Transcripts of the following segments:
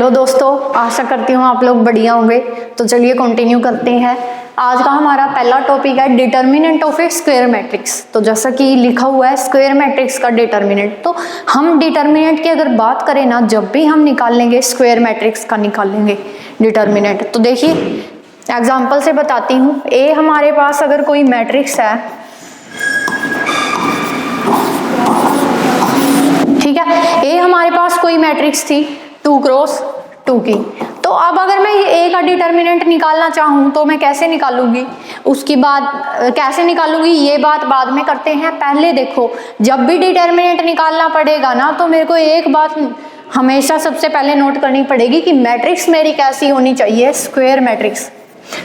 Hello दोस्तों, आशा करती हूँ आप लोग बढ़िया होंगे। तो चलिए कंटिन्यू करते हैं। आज का हमारा पहला टॉपिक है determinant of A square matrix. तो जैसा कि लिखा हुआ है स्क्वायर मैट्रिक्स का डिटर्मिनेंट, तो हम डिटर्मिनेंट की अगर बात करें ना, जब भी हम निकाल लेंगे स्क्वायर मैट्रिक्स का निकाल लेंगे डिटर्मिनेंट। तो देखिए एग्जाम्पल से बताती हूँ। ए हमारे पास अगर कोई मैट्रिक्स है, ठीक है, ए हमारे पास कोई मैट्रिक्स थी 2 क्रॉस 2 की। तो अब अगर मैं ए का डिटर्मिनेंट निकालना चाहूँ तो मैं कैसे निकालूंगी, उसकी बात कैसे निकालूंगी ये बात बाद में करते हैं। पहले देखो, जब भी डिटर्मिनेंट निकालना पड़ेगा ना, तो मेरे को एक बात हमेशा सबसे पहले नोट करनी पड़ेगी कि मैट्रिक्स मेरी कैसी होनी चाहिए, स्क्वायर मैट्रिक्स।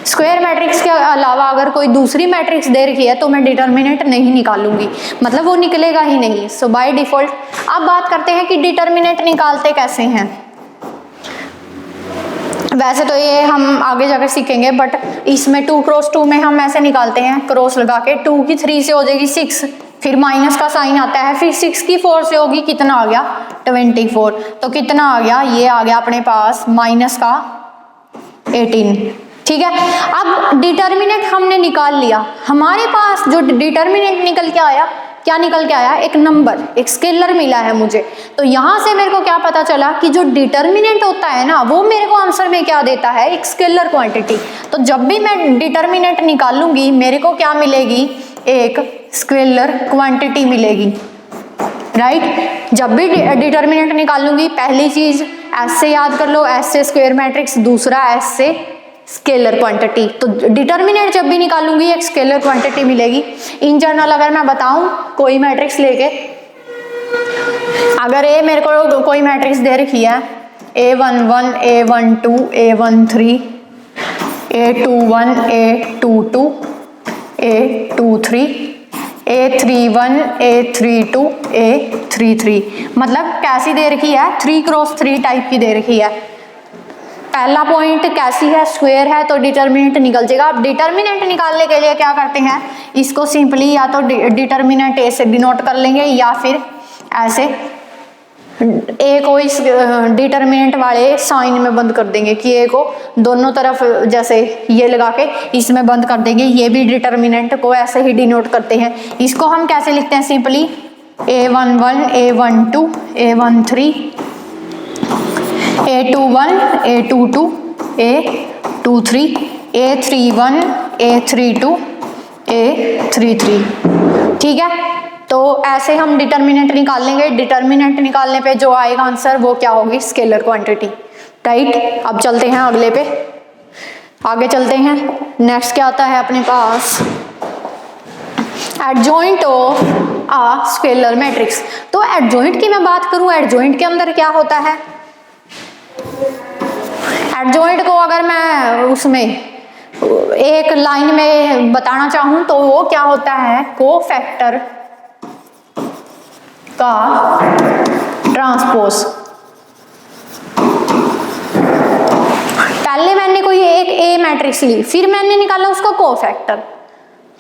स्क्वायर मैट्रिक्स के अलावा अगर कोई दूसरी मैट्रिक्स दे रखी है तो मैं डिटर्मिनेंट नहीं निकालूंगी, मतलब वो निकलेगा ही नहीं, सो बाय डिफॉल्ट। अब बात करते हैं कि डिटर्मिनेंट निकालते कैसे हैं। वैसे तो ये हम आगे जाकर सीखेंगे, बट इसमें 2 क्रॉस 2 में हम ऐसे निकालते हैं, क्रॉस लगा के 2 की 3 से हो जाएगी 6, फिर माइनस का साइन आता है, फिर 6 की 4 से होगी, कितना आ गया 24। तो कितना आ गया, ये आ गया अपने पास माइनस का 18। ठीक है, अब डिटर्मिनेंट हमने निकाल लिया। हमारे पास जो डिटर्मिनेंट निकल के आया, क्या निकल के आया, एक नंबर, एक स्केलर मिला है मुझे। तो यहां से मेरे को क्या पता चला कि जो डिटर्मिनेंट होता है ना, वो मेरे को आंसर में क्या देता है, एक स्केलर क्वांटिटी। तो जब भी मैं डिटर्मिनेंट निकालूंगी मेरे को क्या मिलेगी, एक स्केलर क्वांटिटी मिलेगी, राइट। जब भी डिटर्मिनेंट निकालूंगी पहली चीज एस से याद कर लो, एस से स्क्वायर मैट्रिक्स, दूसरा एस से स्केलर क्वांटिटी। तो डिटर्मिनेंट जब भी निकालूंगी एक स्केलर क्वांटिटी मिलेगी। इन जनरल अगर मैं बताऊं कोई मैट्रिक्स लेके, अगर ए मेरे को कोई मैट्रिक्स दे रखी है A11 A12 A13 A21 A22 A23 A31 A32 A33, मतलब कैसी दे रखी है, 3 क्रॉस 3 टाइप की दे रखी है। पहला पॉइंट कैसी है, स्क्वायर है, तो डिटर्मिनेंट निकल जाएगा। अब डिटर्मिनेंट निकालने के लिए क्या करते हैं, इसको सिंपली या तो डिटर्मिनेंट ए से डिनोट कर लेंगे, या फिर ऐसे ए को इस डिटर्मिनेंट वाले साइन में बंद कर देंगे कि ए को दोनों तरफ जैसे ये लगा के इसमें बंद कर देंगे। ये भी डिटर्मिनेंट को ऐसे ही डिनोट करते हैं। इसको हम कैसे लिखते हैं, simply A11 A12 A13 A21 A22 A23 A31 A32 A33। ठीक है, तो ऐसे हम डिटर्मिनेंट निकाल लेंगे। डिटर्मिनेंट निकालने पे जो आएगा आंसर वो क्या होगी, स्केलर क्वांटिटी, राइट। अब चलते हैं अगले पे, आगे चलते हैं। नेक्स्ट क्या आता है अपने पास, adjoint of a scalar matrix. तो एडजॉइंट की मैं बात करूं, एडजॉइंट के अंदर क्या होता है, एडजॉइंट को अगर मैं उसमें एक लाइन में बताना चाहूं तो वो क्या होता है, कोफैक्टर का ट्रांसपोज। पहले मैंने कोई एक ए मैट्रिक्स ली, फिर मैंने निकाला उसका कोफैक्टर,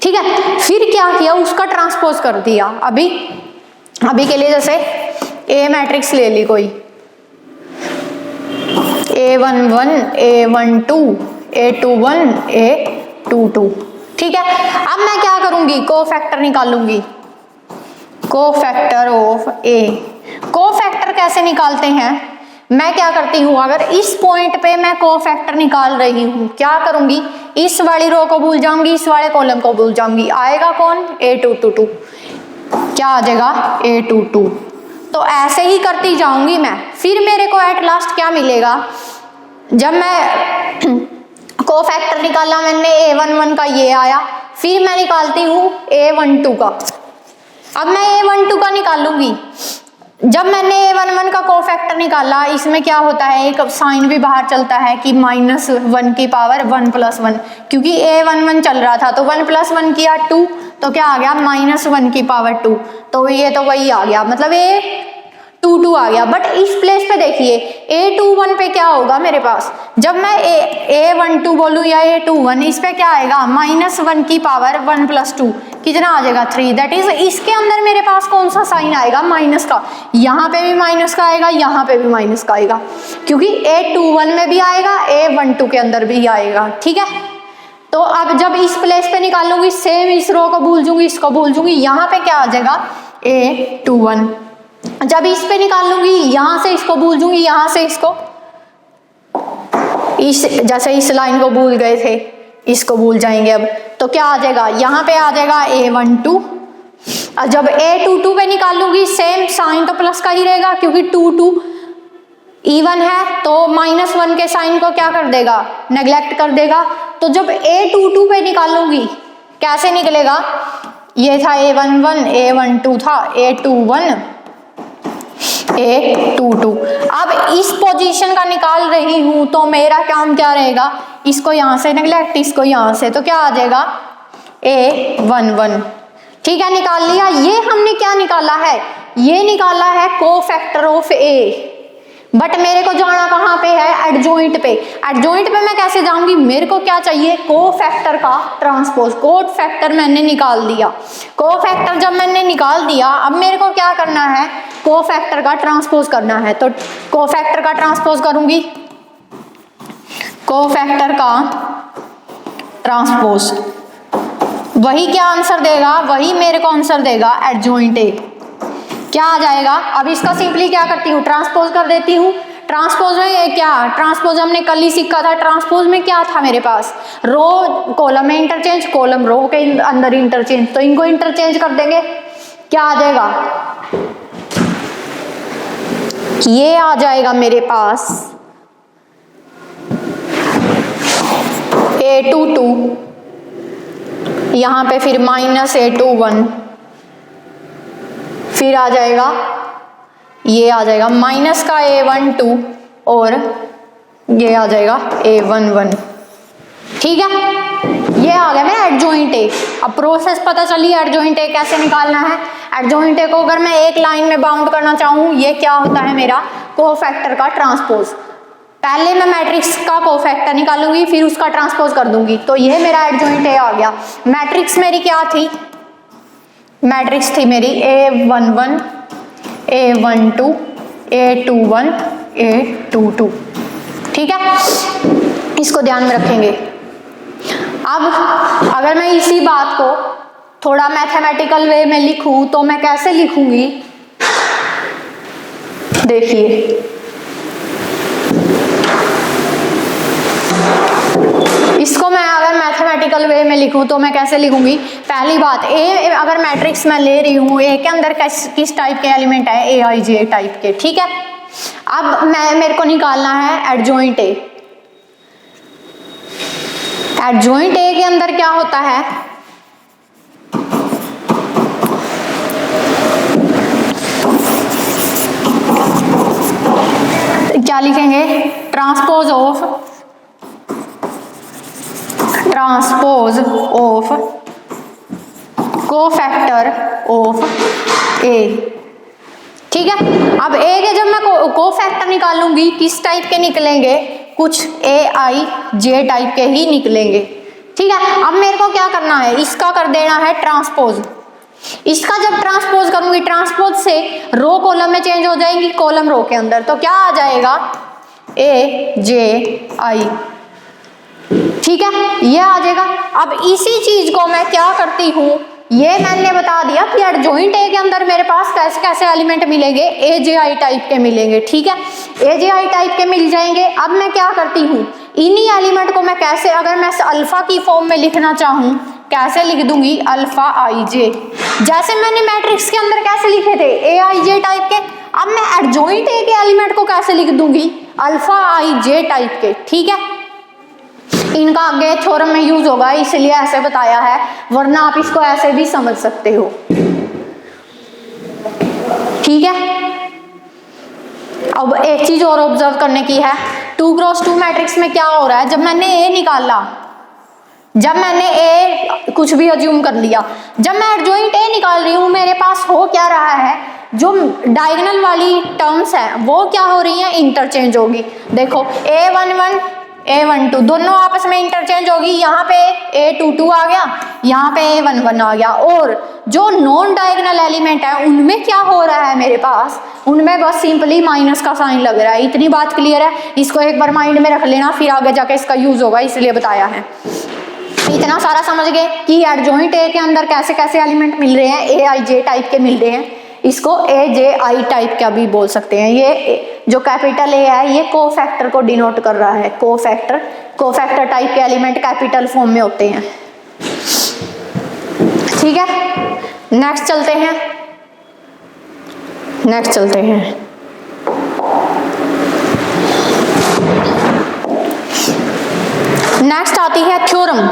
ठीक है, फिर क्या किया, उसका ट्रांसपोज कर दिया। अभी के लिए जैसे ए मैट्रिक्स ले ली कोई, A11 A12 A21 A22, ठीक है। अब मैं क्या करूंगी, कोफैक्टर निकालूंगी, कोफैक्टर ऑफ ए। कोफैक्टर कैसे निकालते हैं, मैं क्या करती हूं, अगर इस पॉइंट पे मैं कोफैक्टर निकाल रही हूं, क्या करूंगी, इस वाली रो को भूल जाऊंगी, इस वाले कॉलम को भूल जाऊंगी, आएगा कौन, A22, क्या आ जाएगा A22। तो ऐसे ही करती जाऊंगी मैं, फिर मेरे को एट लास्ट क्या मिलेगा, जब मैं कोफैक्टर निकाला मैंने A11 का ये आया, फिर मैं निकालती हूँ A12 का। अब मैं A12 का निकालूंगी, जब मैंने A11 का कोफैक्टर निकाला, इसमें क्या होता है, एक साइन भी बाहर चलता है कि -1 की पावर 1 + 1, क्योंकि A11 चल रहा था तो 1 + 1 किया 2, तो क्या आ गया -1 की पावर 2, तो ये तो वही आ गया, मतलब A22 आ गया। बट इस प्लेस पे देखिए A21 पे क्या होगा मेरे पास, जब मैं A12 बोलूँ या A21, इस पे क्या आएगा, -1 की पावर 1 + 2, कितना आ जाएगा 3। दैट इज इसके अंदर मेरे पास कौन सा साइन आएगा, माइनस का। यहाँ पे भी माइनस का आएगा, यहाँ पे भी माइनस का आएगा, क्योंकि A21 में भी आएगा, A12 के अंदर भी आएगा। ठीक है, तो अब जब इस प्लेस पे निकालूंगी सेम इस रो को भूल जूंगी, इसको भूल जूंगी, यहाँ पे क्या आ जाएगा A21। जब इस पे निकालूंगी यहाँ से इसको भूल जूंगी, यहाँ से इसको, इस जैसे इस लाइन को भूल गए थे इसको भूल जाएंगे अब, तो क्या आ जाएगा, यहाँ पे आ जाएगा A12। और जब A22 पे निकालूंगी सेम साइन तो प्लस का ही रहेगा, क्योंकि 2 इवन है तो -1 के साइन को क्या कर देगा, नेग्लेक्ट कर देगा। तो जब A22 पे निकालूंगी कैसे निकलेगा, ये था A11, A12 था A21, A22। अब इस पोजीशन का निकाल रही हूं तो मेरा काम क्या रहेगा, इसको यहां से नेग्लेक्ट, इसको यहां से, तो क्या आ जाएगा A11। ठीक है, निकाल लिया। ये हमने क्या निकाला है, ये निकाला है कोफैक्टर ऑफ A, बट मेरे को जाना कहाँ पे है, एडजॉइंट पे। एडजॉइंट पे मैं कैसे जाऊंगी, मेरे को क्या चाहिए, कोफैक्टर का ट्रांसपोज। कोफैक्टर मैंने निकाल दिया। कोफैक्टर जब मैंने निकाल दिया, अब मेरे को क्या करना है, कोफैक्टर का ट्रांसपोज करना है। तो कोफैक्टर का ट्रांसपोज करूंगी, कोफैक्टर का ट्रांसपोज, वही क्या आंसर देगा, वही मेरे को आंसर देगा एडजॉइंट ए। क्या आ जाएगा, अब इसका सिंपली क्या करती हूँ, ट्रांसपोज कर देती हूँ। ट्रांसपोज में क्या, ट्रांसपोज हमने कल ही सीखा था। ट्रांसपोज में क्या था मेरे पास, रो कॉलम में इंटरचेंज, कॉलम रो के अंदर इंटरचेंज, तो इनको इंटरचेंज कर देंगे। क्या आ जाएगा, ये आ जाएगा मेरे पास A22, यहाँ पे फिर -A21, फिर आ जाएगा, ये आ जाएगा माइनस का A12 और ये आ जाएगा A11। ठीक है, ये आ गया मेरा एडजॉइंट ए। अब प्रोसेस पता चली एडजॉइंट ए कैसे निकालना है। एडजॉइंट ए को अगर मैं एक लाइन में बाउंड करना चाहूँ, ये क्या होता है मेरा, कोफैक्टर का ट्रांसपोज। पहले मैं मैट्रिक्स का कोफैक्टर निकालूंगी, फिर उसका ट्रांसपोज कर दूंगी, तो ये मेरा एडजॉइंट ए आ गया। मैट्रिक्स मेरी क्या थी, मैट्रिक्स थी मेरी A11, A12, A21, A22। ठीक है, इसको ध्यान में रखेंगे। अब अगर मैं इसी बात को थोड़ा मैथमेटिकल वे में लिखूं तो मैं कैसे लिखूंगी, देखिए इसको मैं अगर मैथमेटिकल वे में लिखूं तो मैं कैसे लिखूंगी। पहली बात, ए अगर मैट्रिक्स मैं ले रही हूँ, ए के अंदर किस टाइप के एलिमेंट है, AIJ टाइप के। ठीक है, अब मेरे को निकालना है एडजॉइंट ए। एडजॉइंट ए के अंदर क्या होता है, क्या लिखेंगे, ट्रांसपोज ऑफ कोफैक्टर ऑफ ए। ठीक है, अब ए के जब मैं कोफैक्टर निकालूंगी किस टाइप के निकलेंगे, कुछ AIJ टाइप के ही निकलेंगे। ठीक है, अब मेरे को क्या करना है, इसका कर देना है ट्रांसपोज। इसका जब ट्रांसपोज करूंगी, ट्रांसपोज से रो कॉलम में चेंज हो जाएंगी, कॉलम रो के अंदर, तो क्या आ जाएगा AJI। ठीक है, ये आ जाएगा। अब इसी चीज को मैं क्या करती हूँ, ये मैंने बता दिया कि एडजॉइंट ए के अंदर मेरे पास कैसे कैसे एलिमेंट मिलेंगे, AJI टाइप के मिलेंगे। ठीक है, AJI टाइप के मिल जाएंगे। अब मैं क्या करती हूँ, इन्हीं एलिमेंट को मैं कैसे, अगर मैं अल्फा की फॉर्म में लिखना चाहूँ कैसे लिख दूंगी, अल्फा IJ, जैसे मैंने मैट्रिक्स के अंदर कैसे लिखे थे AIJ टाइप के। अब मैं एडजॉइंट ए के एलिमेंट को कैसे लिख दूंगी, अल्फा IJ टाइप के। ठीक है, इनका आगे थ्योरम में यूज होगा इसलिए ऐसे बताया है, वरना आप इसको ऐसे भी समझ सकते हो। ठीक है, अब एक चीज और ऑब्जर्व करने की है, 2x2 मैट्रिक्स में क्या हो रहा है, जब मैंने ए निकाला, जब मैंने ए कुछ भी अज्यूम कर लिया, जब मैं एडजॉइंट ए निकाल रही हूं, मेरे पास हो क्या रहा है, जो डायगोनल वाली टर्म्स है वो क्या हो रही है, इंटरचेंज होगी। देखो A11 A12 दोनों आपस में इंटरचेंज होगी। यहाँ पे A22 आ गया, यहाँ पे A11 आ गया। और जो नॉन डायगोनल एलिमेंट है उनमें क्या हो रहा है मेरे पास, उनमें बस सिंपली माइनस का साइन लग रहा है। इतनी बात क्लियर है, इसको एक बार माइंड में रख लेना, फिर आगे जाके इसका यूज होगा, इसलिए बताया है। इतना सारा समझ गए कि एडजॉइंट ए के अंदर कैसे कैसे एलिमेंट मिल रहे हैं, AIJ टाइप के मिल रहे हैं। इसको AJI टाइप का भी बोल सकते हैं। ये जो कैपिटल A है ये कोफैक्टर को डिनोट कर रहा है। कोफैक्टर टाइप के एलिमेंट कैपिटल फॉर्म में होते हैं। ठीक है, नेक्स्ट चलते हैं। नेक्स्ट आती है थ्योरम।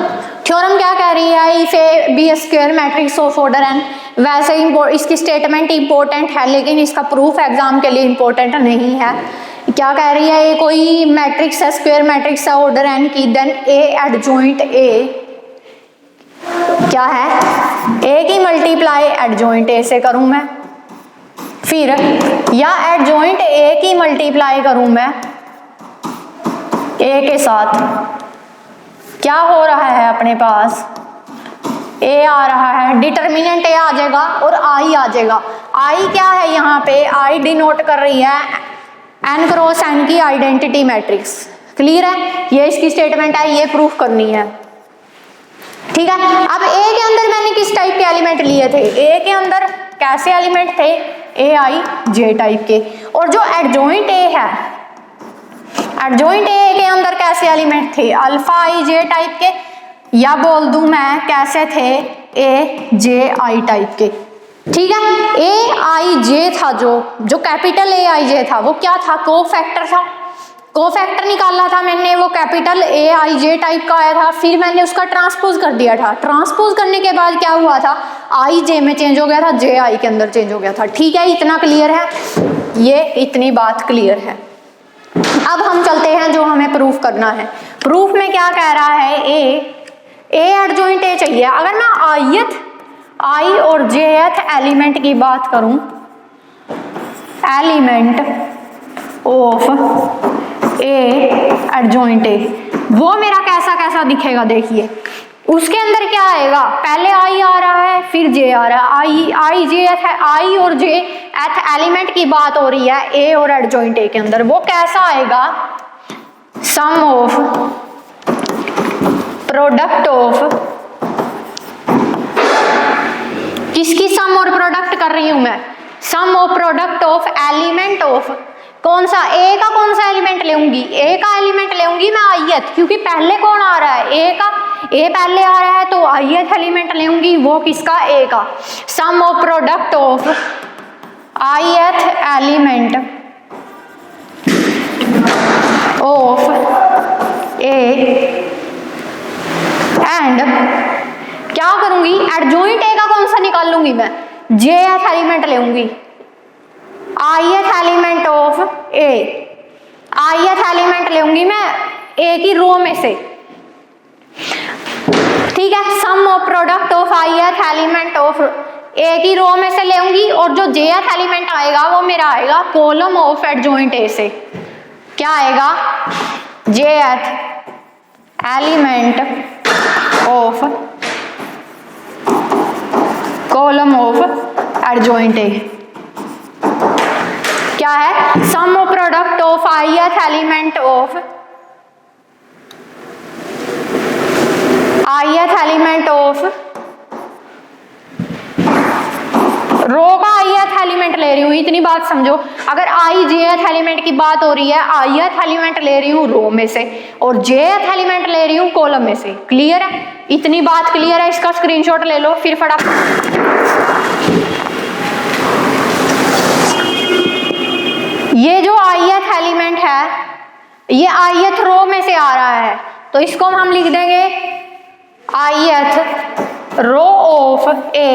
थ्योरम क्या कह रही है, if A be a square matrix of order n. वैसे इसकी स्टेटमेंट इंपॉर्टेंट है लेकिन इसका प्रूफ एग्जाम के लिए इंपॉर्टेंट नहीं है। क्या कह रही है, ये कोई मैट्रिक्स है, स्क्वायर मैट्रिक्स है ऑर्डर एन की, देन ए एडजॉइंट ए क्या है, ए की मल्टीप्लाई एडजॉइंट ए से करूं मैं, फिर या एडजॉइंट ए की मल्टीप्लाई करूं मैं ए के साथ। क्या हो रहा है अपने पास, ए आ रहा है, डिटर्मिनेंट ए आ जाएगा और आई आ जाएगा। आई क्या है, यहाँ पे आई डिनोट कर रही है एन क्रॉस एन की आइडेंटिटी मैट्रिक्स। क्लियर है, ये इसकी स्टेटमेंट है, ये प्रूफ करनी है। ठीक है, अब ए के अंदर मैंने किस टाइप के एलिमेंट लिए थे, ए के अंदर कैसे एलिमेंट थे, AIJ टाइप के। और जो एडजॉइंट ए है, एडजॉइंट ए के अंदर कैसे एलिमेंट थे, अल्फा IJ टाइप के, या बोल दूं मैं कैसे थे, AJI टाइप के। ठीक है, AIJ था जो कैपिटल AIJ था वो क्या था, कोफैक्टर था। कोफैक्टर निकाला था मैंने, वो कैपिटल AIJ टाइप का आया था, फिर मैंने उसका ट्रांसपोज कर दिया था। ट्रांसपोज करने के बाद क्या हुआ था, IJ में चेंज हो गया था, JI के अंदर चेंज हो गया था। ठीक है, इतना क्लियर है, ये इतनी बात क्लियर है। अब हम चलते हैं जो हमें प्रूफ करना है। प्रूफ में क्या कह रहा है, ए एडजॉइंट ए चाहिए। अगर मैं आई और Jth एलिमेंट की बात करूं, element of A adjoint A, वो मेरा कैसा कैसा दिखेगा देखिए। उसके अंदर क्या आएगा, पहले आई आ रहा है फिर जे आ रहा है, आई Jth है, आई और Jth एलिमेंट की बात हो रही है ए और एडजॉइंट ए के अंदर। वो कैसा आएगा, सम ऑफ प्रोडक्ट ऑफ, किसकी सम और प्रोडक्ट कर रही हूं मैं, sum of product of element of, कौन सा, ए का कौन सा एलिमेंट लेंगी, ए का एलिमेंट लेंगी मैं ith, क्योंकि पहले कौन आ रहा है, ए का, ए पहले आ रहा है तो ith एलिमेंट लेंगी, वो किसका, ए का। Sum of product of ith element of A and क्या करूंगी, एडजॉइंट ए का कौन सा निकाल लूंगी मैं, Jth एलिमेंट लेंगी, ith element of A, ith element लेंगी मैं ए की रो में से। ठीक है, sum of product of ith element of A की रो में से लेंगी, और जो Jth एलिमेंट आएगा वो मेरा आएगा कॉलम ऑफ एडजॉइंट ए से। क्या आएगा, Jth element of column of adjoint A. क्या है, sum of product of ith element of row का ith एलिमेंट ले रही हूं, इतनी बात समझो। अगर Jth एलिमेंट की बात हो रही है, ith एलिमेंट ले रही हूं रो में से और Jth एलिमेंट ले रही हूं कॉलम में से। क्लियर है, इतनी बात क्लियर है, इसका स्क्रीनशॉट ले लो फिर फटाफट। ये जो ith एलिमेंट है ये ith रो में से आ रहा है, तो इसको हम लिख देंगे ith row of A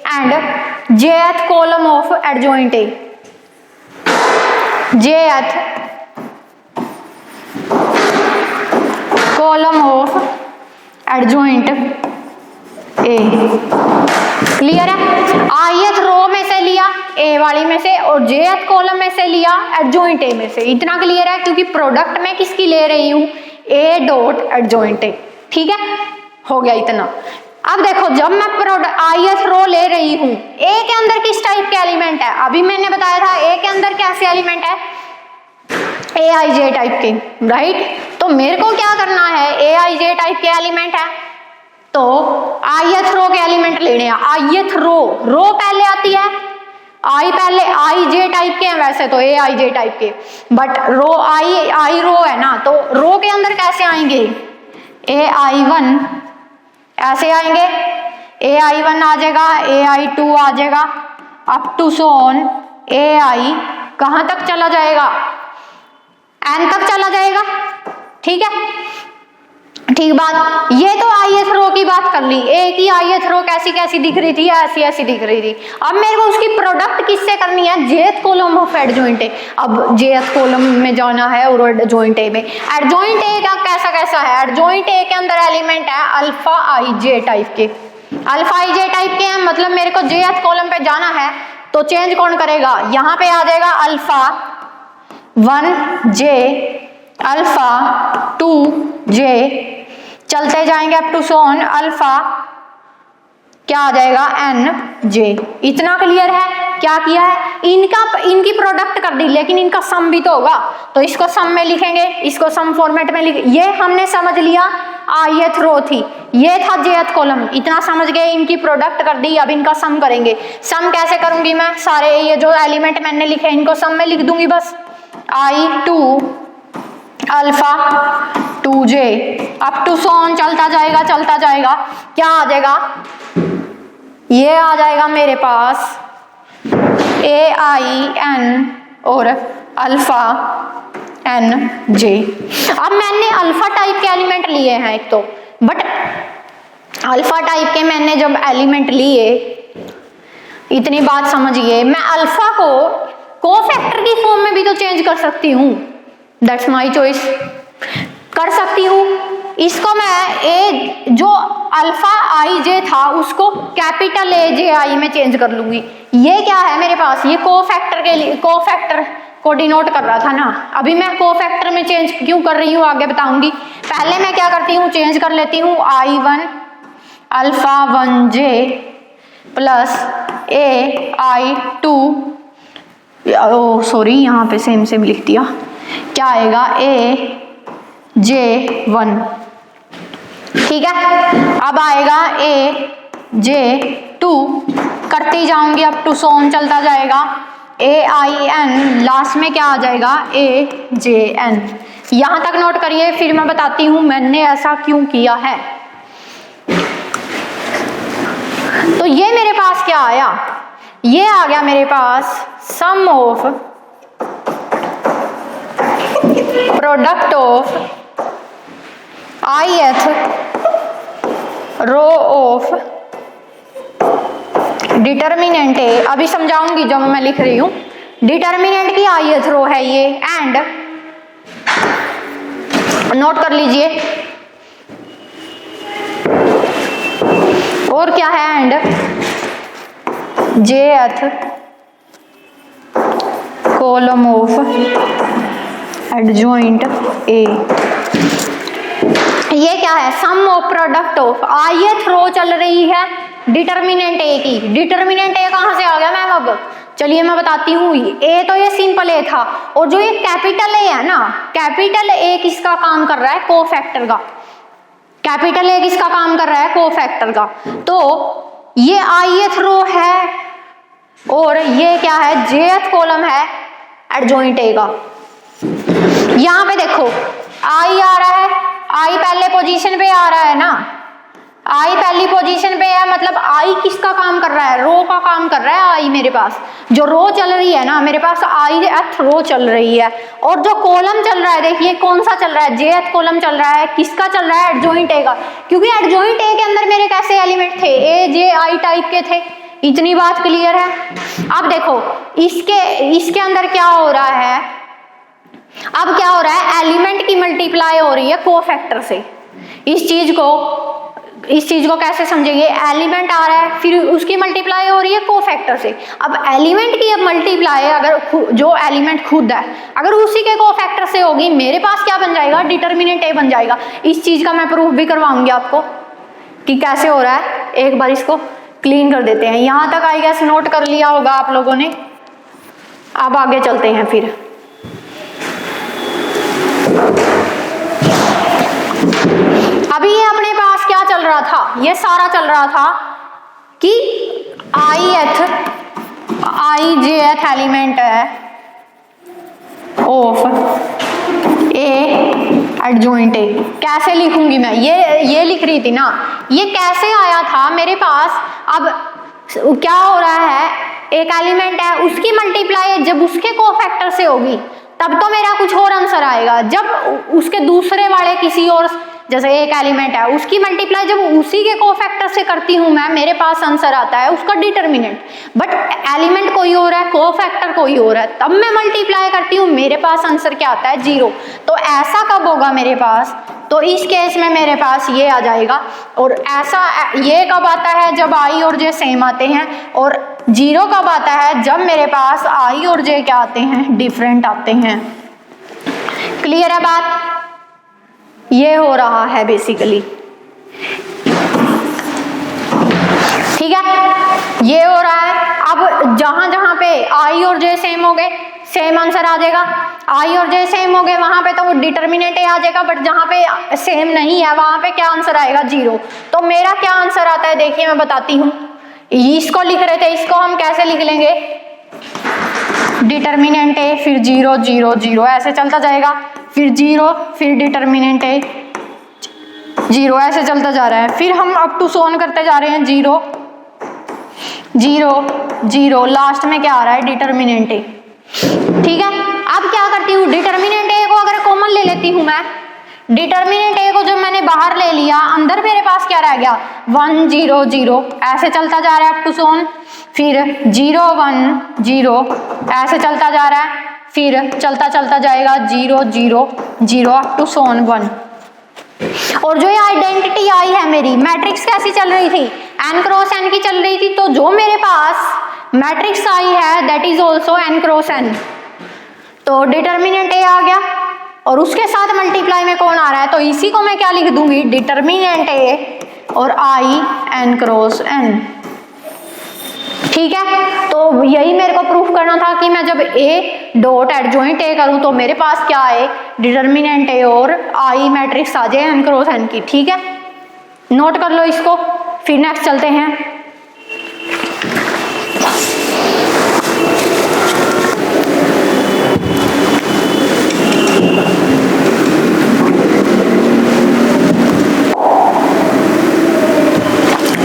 and Jth column of adjoint A. Jth column of adjoint A. Clear है, ith रो में से लिया ए वाली में से और Jth कॉलम में से लिया एडजॉइंट ए में से। इतना क्लियर है, क्योंकि प्रोडक्ट में किसकी ले रही हूं, ए डॉट एडजॉइंट ए। ठीक है, हो गया इतना। अब देखो जब मैं प्रोडक्ट ith रो ले रही हूं, ए के अंदर किस टाइप के एलिमेंट है, अभी मैंने बताया था ए के अंदर कैसे एलिमेंट है, aij टाइप के, राइट। तो मेरे को क्या करना है, aij टाइप के एलिमेंट है तो ith रो के एलिमेंट लेने हैं। ith रो पहले आती है, आई पहले, आई जे टाइप के हैं वैसे तो, ए आई जे टाइप के, बट रो आई रो है ना, तो रो के अंदर कैसे आएंगे, ai1 ऐसे आएंगे, ai1 आ जाएगा, ai2 आ जाएगा, up to so on ai कहां तक चला जाएगा, n तक चला जाएगा। ठीक है, ठीक बात। ये तो ith रो की बात कर ली, ए की ith रो कैसी कैसी दिख रही थी, ऐसी ऐसी दिख रही थी। अब मेरे को उसकी प्रोडक्ट किससे करनी है, jth कॉलम ऑफ एडजॉइंट ए। अब jth कॉलम में जाना है और एडजॉइंट ए में। एडजॉइंट ए का कैसा कैसा है, एडजॉइंट ए के अंदर एलिमेंट है अल्फा आई जे टाइप के, अल्फा आई जे टाइप के हैं, मतलब मेरे को jth कॉलम पे जाना है तो चेंज कौन करेगा, यहाँ पे आ जाएगा अल्फा 1j, अल्फा 2j, चलते जाएंगे अप टू सोन अल्फा क्या आ जाएगा nj। इतना क्लियर है, क्या किया है, इनकी प्रोडक्ट कर दी, लेकिन इनका सम भी तो होगा, तो इसको सम में लिखेंगे, इसको सम फॉर्मेट में लिखेंगे। ये हमने समझ लिया ith रो थी, ये था jth कॉलम, इतना समझ गए, इनकी प्रोडक्ट कर दी। अब इनका सम करेंगे। सम कैसे करूंगी मैं, सारे ये जो एलिमेंट मैंने लिखे इनको सम में लिख दूंगी बस, i2 alpha 2j up to सोन चलता जाएगा, क्या आ जाएगा, ये आ जाएगा मेरे पास ain और अल्फा nj। अब मैंने अल्फा टाइप के एलिमेंट लिए हैं एक तो, बट अल्फा टाइप के मैंने जब एलिमेंट लिए, इतनी बात समझिए, मैं अल्फा को कोफैक्टर की फॉर्म में भी तो चेंज कर सकती हूँ, दैट्स माई चॉइस, कर सकती हूँ। इसको मैं ए जो अल्फा आई जे था उसको कैपिटल ए जे आई में चेंज कर लूंगी। ये क्या है मेरे पास, ये कोफैक्टर के लिए, कोफैक्टर को डिनोट कर रहा था ना, अभी मैं कोफैक्टर में चेंज क्यों कर रही हूँ आगे बताऊंगी। पहले मैं क्या करती हूँ, चेंज कर लेती हूँ i1 alpha 1j plus ai2, ओ सॉरी यहाँ पे सेम लिख दिया, क्या आएगा aj1। ठीक है, अब आएगा aj2, करती जाऊंगी अप टू सोन चलता जाएगा, ain लास्ट में क्या आ जाएगा ajn। यहां तक नोट करिए, फिर मैं बताती हूं मैंने ऐसा क्यों किया है। तो ये मेरे पास क्या आया, ये आ गया मेरे पास sum of product of ith row of determinant A. अभी समझाऊंगी जब मैं लिख रही हूं, डिटर्मिनेंट की ith रो है ये, एंड नोट कर लीजिए, और क्या है, and jth column of adjoint ए। ये क्या है, sum of product of ith रो चल रही है डिटर्मिनेंट ए की। डिटर्मिनेंट ए कहां से आ गया मैम, अब चलिए मैं बताती हूँ। ए तो ये सिंपल ए था, और जो ये कैपिटल ए है ना, कैपिटल ए किसका काम कर रहा है, कोफैक्टर का। कैपिटल ए किसका काम कर रहा है, कोफैक्टर का। तो ये ith रो है और ये क्या है, jth कॉलम है एडजॉइंट ए का। यहां पे देखो आई आ रहा है, आई पहले पोजीशन पे आ रहा है ना, आई पहली पोजीशन पे है, मतलब आई किसका काम कर रहा है, रो का काम कर रहा है। आई मेरे पास जो रो चल रही है ना, मेरे पास ith रो चल रही है, और जो कॉलम चल रहा है देखिए कौन सा चल रहा है, jth कॉलम चल रहा है। किसका चल रहा है, एडजॉइंट ए का, क्योंकि एडजॉइंट ए के अंदर मेरे कैसे एलिमेंट थे, ए जे आई टाइप के थे। इतनी बात क्लियर है। अब देखो इसके अंदर क्या हो रहा है, अब क्या हो रहा है, एलिमेंट की मल्टीप्लाई हो रही है कोफैक्टर से। इस चीज को इस चीज को कैसे समझेंगे, एलिमेंट आ रहा है फिर उसकी मल्टीप्लाई हो रही है कोफैक्टर से। अब एलिमेंट की अब मल्टीप्लाई अगर जो एलिमेंट खुद है अगर उसी के कोफैक्टर से होगी, मेरे पास क्या बन जाएगा, डिटर्मिनेंट ए बन जाएगा। इस चीज का मैं प्रूफ भी करवाऊंगी आपको कि कैसे हो रहा है। एक बार इसको क्लीन कर देते हैं। यहां तक आई गेस नोट कर लिया होगा आप लोगों ने। अब आगे चलते हैं फिर। अभी ये अपने पास क्या चल रहा था, ये सारा चल रहा था कि ijth एलिमेंट है ऑफ ए एडजॉइंट ए। कैसे लिखूंगी मैं, ये लिख रही थी ना, ये कैसे आया था मेरे पास। अब क्या हो रहा है, एक एलिमेंट है उसकी मल्टीप्लाई जब उसके कोफैक्टर से होगी तब तो मेरा कुछ और आंसर आएगा। जब उसके दूसरे वाले किसी और, जैसे एक एलिमेंट है उसकी मल्टीप्लाई जब उसी के कोफैक्टर से करती हूं मैं, मेरे पास आंसर आता है उसका डिटर्मिनेंट। बट एलिमेंट कोई और है, कोफैक्टर कोई और है, तब मैं मल्टीप्लाई करती हूँ, मेरे पास आंसर क्या आता है, 0। तो ऐसा कब होगा मेरे पास, तो इस केस में मेरे पास ये आ जाएगा। और ऐसा ये कब आता है, जब आई और जे सेम आते हैं। और 0 कब आता है, जब मेरे पास आई और जे क्या आते हैं, डिफरेंट आते हैं। क्लियर है बात। ये हो रहा है बेसिकली, ठीक है, ये हो रहा है। अब जहां जहां पे आई और जे सेम हो गए सेम आंसर आ जाएगा। आई और जे सेम हो गए वहां पे तो डिटर्मिनेंट ए आ जाएगा। बट जहां पे सेम नहीं है वहां पे क्या आंसर आएगा, 0। तो मेरा क्या आंसर आता है देखिए, मैं बताती हूँ। इसको लिख रहे थे, इसको हम कैसे लिख लेंगे, डिटर्मिनेंट ए फिर 0 0 0 ऐसे चलता जाएगा, फिर 0 फिर डिटर्मिनेंट ए 0 ऐसे चलता जा रहा है। फिर हम अप टू सोन करते जा रहे हैं, 0 0 0 लास्ट में क्या आ रहा है, डिटर्मिनेंट ए। ठीक है, अब क्या करती हूँ, डिटर्मिनेंट ए को अगर कॉमन ले लेती हूँ मैं, डिटर्मिनेंट ए को जब मैंने बाहर ले लिया, अंदर मेरे पास क्या रह गया, 1 0 0 ऐसे चलता जा रहा है अप टू सोन। फिर 0 1 0 ऐसे चलता जा रहा है, फिर चलता चलता जाएगा 0 0 0 अप टू सोन 1। और जो ये आइडेंटिटी आई है मेरी, मैट्रिक्स कैसी चल रही थी, n क्रॉस n की चल रही थी। तो जो मेरे पास मैट्रिक्स आई है that is also n cross n। तो डिटर्मिनेंट ए आ गया और उसके साथ मल्टीप्लाई में कौन आ रहा है, तो इसी को मैं क्या लिख दूंगी, डिटर्मिनेंट ए और आई n क्रॉस n। ठीक है, तो यही मेरे को प्रूफ करना था कि मैं जब ए डॉट एडजॉइंट ए करूं तो मेरे पास क्या आए, डिटर्मिनेंट ए और आई मैट्रिक्स आ जाए n क्रॉस n की। ठीक है, नोट कर लो इसको। फिर नेक्स्ट चलते हैं।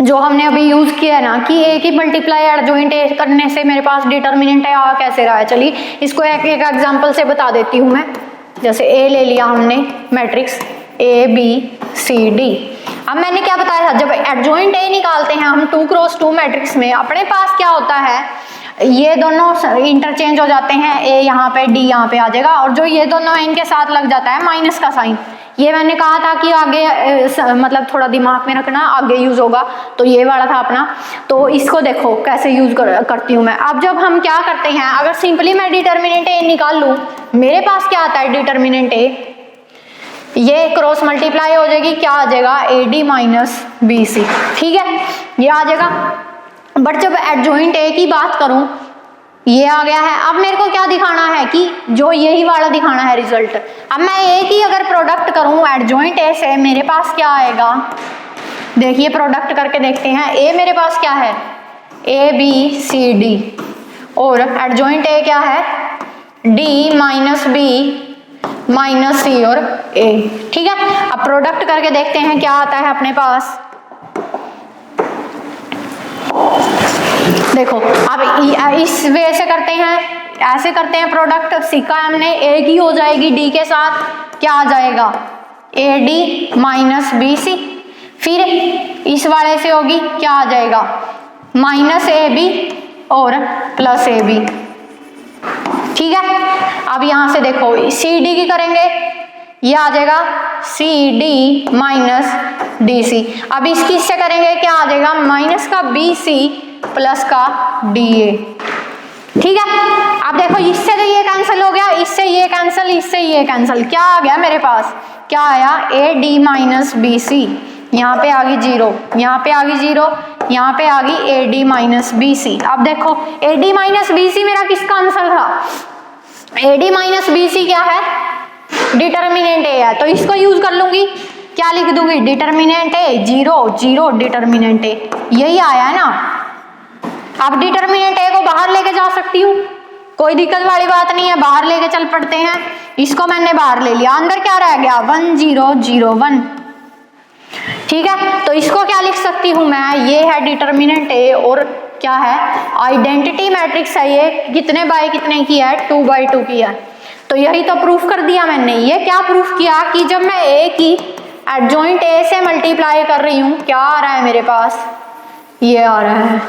जो हमने अभी यूज किया है ना कि ए की मल्टीप्लाई एडजॉइंट ए करने से मेरे पास डिटर्मिनेंट ए आ कैसे रहा है, चलिए इसको एक एक एग्जांपल से बता देती हूँ मैं। जैसे ए ले लिया हमने matrix A B C D. अब मैंने क्या बताया था, जब एडजॉइंट ए निकालते हैं हम 2 क्रॉस 2 मैट्रिक्स में, अपने पास क्या होता है, ये दोनों इंटरचेंज हो जाते हैं, ए यहाँ पे डी यहाँ पे आ जाएगा। और जो ये दोनों इनके साथ लग जाता है माइनस का साइन, ये मैंने कहा था कि आगे मतलब थोड़ा दिमाग में रखना, आगे यूज होगा। तो ये वाला था अपना। तो इसको देखो कैसे यूज करती हूँ मैं। अब जब हम क्या करते हैं, अगर सिंपली मैं डिटर्मिनेंट ए निकाल लूँ, मेरे पास क्या आता है डिटर्मिनेंट ए, ये क्रॉस मल्टीप्लाई हो जाएगी, क्या आ जाएगा, A D minus B C. ठीक है, ये आ जाएगा। बट जब एडजॉइंट ए की बात करूं, ये आ गया है। अब मेरे को क्या दिखाना है कि जो यही वाला दिखाना है रिजल्ट। अब मैं ए की अगर प्रोडक्ट करूं एडजॉइंट ए से, मेरे पास क्या आएगा, देखिए प्रोडक्ट करके देखते हैं। ए मेरे पास क्या है, ए बी सी डी, और एडजॉइंट ए क्या है, डी माइनस बी माइनस सी और ए। ठीक है, अब प्रोडक्ट करके देखते हैं क्या आता है अपने पास। देखो अब इस वे से करते हैं, ऐसे करते हैं प्रोडक्ट, सीखा हमने, ए की हो जाएगी डी के साथ, क्या आ जाएगा, A D minus B C. फिर इस वाले से होगी, क्या आ जाएगा, माइनस ए बी और प्लस ए बी। ठीक है, अब यहां से देखो सी डी की करेंगे, ये आ जाएगा C D minus D C. अब इसकी इससे करेंगे क्या आ जाएगा, माइनस का बी सी प्लस का डी ए। ठीक है, अब देखो इससे तो ये कैंसिल हो गया, इससे ये कैंसिल, इससे ये कैंसिल, क्या आ गया मेरे पास, क्या आया, A D minus B C, यहाँ पे आ गई 0, यहाँ पे आ गई 0, यहाँ पे आ गई A D minus B C. अब देखो A D minus B C मेरा किसका आंसर था, A D minus B C क्या है, डिटर्मिनेंट ए है, तो इसको यूज कर लूंगी, क्या लिख दूंगी, डिटर्मिनेंट ए 0 0 डिटर्मिनेंट ए, यही आया है ना। अब डिटर्मिनेंट ए को बाहर लेके जा सकती हूँ, कोई दिक्कत वाली बात नहीं है, बाहर लेके चल पड़ते हैं, इसको मैंने बाहर ले लिया, अंदर क्या रह गया 1 0 0 1। ठीक है, तो इसको क्या लिख सकती हूँ मैं, ये है डिटर्मिनेंट ए और क्या है, आइडेंटिटी मैट्रिक्स है, ये कितने बाय कितने की है, 2 बाय 2 की है। तो यही तो प्रूफ कर दिया मैंने। ये क्या प्रूफ किया कि जब मैं ए की एडजॉइंट ए से मल्टीप्लाई कर रही हूँ, क्या आ रहा है मेरे पास, ये आ रहा है,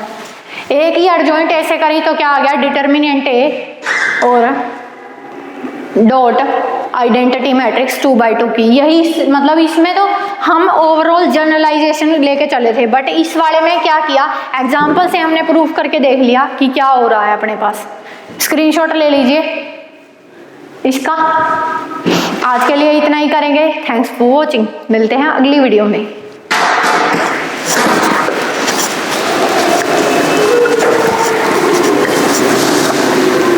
ए की एडजॉइंट ए से करी तो क्या आ गया, डिटर्मिनेंट ए और डॉट आइडेंटिटी मैट्रिक्स 2 बाय 2 की। यही मतलब इसमें तो हम ओवरऑल जनरलाइजेशन लेके चले थे, बट इस वाले में क्या किया, एग्जाम्पल से हमने प्रूफ करके देख लिया कि क्या हो रहा है अपने पास। स्क्रीनशॉट ले लीजिए इसका। आज के लिए इतना ही करेंगे, थैंक्स फॉर वॉचिंग, मिलते हैं अगली वीडियो में।